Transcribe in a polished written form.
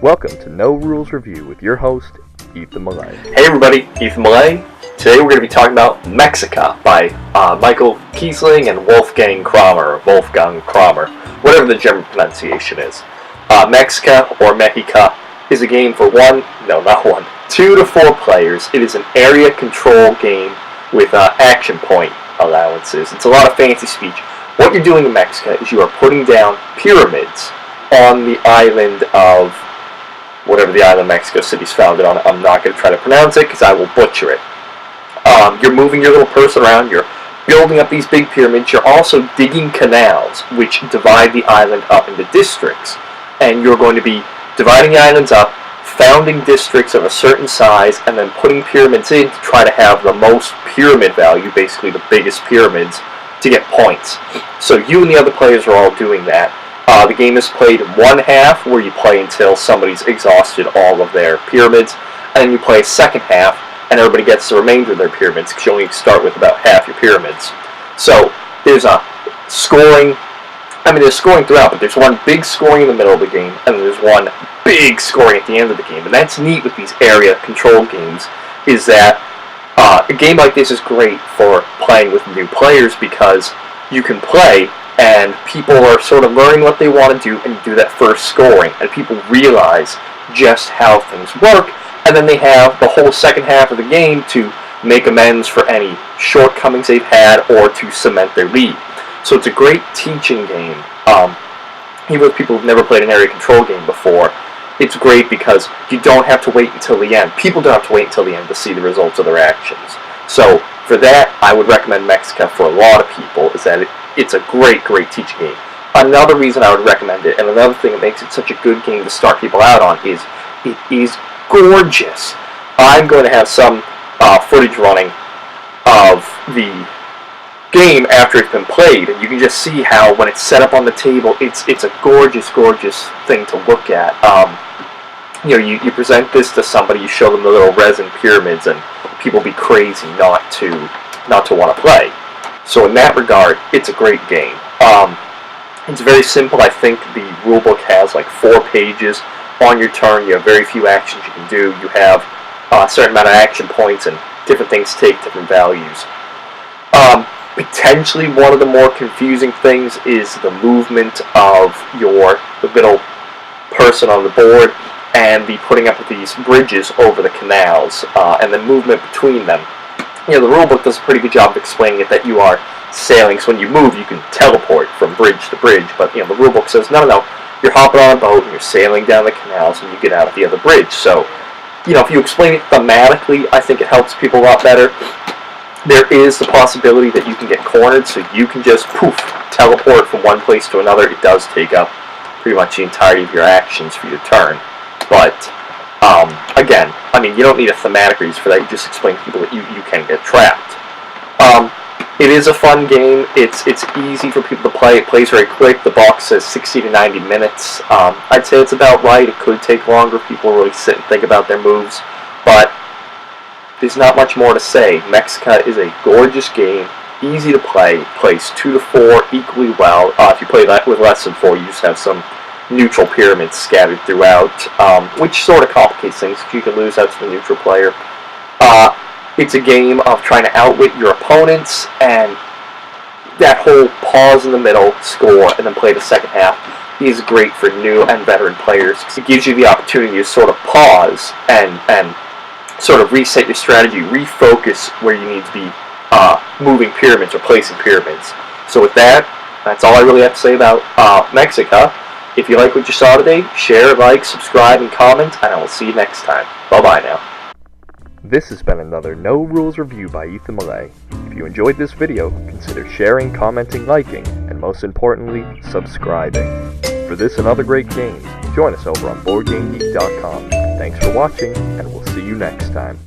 Welcome to No Rules Review with your host, Ethan Millay. Hey everybody, Ethan Millay. Today we're going to be talking about Mexica by Michael Kiesling and Wolfgang Kramer, whatever the German pronunciation is. Mexica, or Mexica, is a game for 2 to 4 players. It is an area control game with action point allowances. It's a lot of fancy speech. What you're doing in Mexica is you are putting down pyramids on the island of whatever the island Mexico City is founded on. I'm not going to try to pronounce it because I will butcher it. You're moving your little person around. You're building up these big pyramids. You're also digging canals, which divide the island up into districts. And you're going to be dividing the islands up, founding districts of a certain size, and then putting pyramids in to try to have the most pyramid value, basically the biggest pyramids, to get points. So you and the other players are all doing that. The game is played in one half, where you play until somebody's exhausted all of their pyramids, and then you play a second half, and everybody gets the remainder of their pyramids, because you only start with about half your pyramids. So there's a scoring, there's scoring throughout, but there's one big scoring in the middle of the game, and then there's one big scoring at the end of the game. And that's neat with these area control games, is that a game like this is great for playing with new players, because you can play and people are sort of learning what they want to do, and do that first scoring, and people realize just how things work, and then they have the whole second half of the game to make amends for any shortcomings they've had, or to cement their lead. So it's a great teaching game. Even with people who've never played an area control game before, it's great because you don't have to wait until the end. People don't have to wait until the end to see the results of their actions. So for that, I would recommend Mexica for a lot of people, is that it's a great teaching game. Another reason I would recommend it, and another thing that makes it such a good game to start people out on, is it is gorgeous. I'm going to have some footage running of the game after it's been played, and you can just see how when it's set up on the table, it's a gorgeous thing to look at. You present this to somebody, you show them the little resin pyramids, and people be crazy not to want to play. So in that regard, it's a great game. It's very simple. I think the rulebook has like 4 pages. On your turn, you have very few actions you can do. You have a certain amount of action points, and different things take different values. Potentially one of the more confusing things is the movement of the middle person on the board, and the putting up of these bridges over the canals, and the movement between them. The rulebook does a pretty good job of explaining it, that you are sailing, so when you move, you can teleport from bridge to bridge, but the rulebook says, no, you're hopping on a boat, and you're sailing down the canals, and you get out at the other bridge. So, if you explain it thematically, I think it helps people a lot better. There is the possibility that you can get cornered, so you can just, teleport from one place to another. It does take up pretty much the entirety of your actions for your turn, but again, you don't need a thematic reason for that. You just explain to people that you can get trapped. It is a fun game. It's easy for people to play. It plays very quick. The box says 60 to 90 minutes. I'd say it's about right. It could take longer if people really sit and think about their moves, but there's not much more to say. Mexica is a gorgeous game, easy to play, plays 2 to 4 equally well. If you play that with less than 4, you just have some neutral pyramids scattered throughout, which sort of complicates things, because you can lose out to the neutral player. It's a game of trying to outwit your opponents, and that whole pause in the middle, score, and then play the second half is great for new and veteran players, because it gives you the opportunity to sort of pause and sort of reset your strategy, refocus where you need to be moving pyramids or placing pyramids. So with that, that's all I really have to say about Mexica. If you like what you saw today, share, like, subscribe, and comment, and I will see you next time. Bye-bye now. This has been another No Rules Review by Ethan Millay. If you enjoyed this video, consider sharing, commenting, liking, and most importantly, subscribing. For this and other great games, join us over on BoardGameGeek.com. Thanks for watching, and we'll see you next time.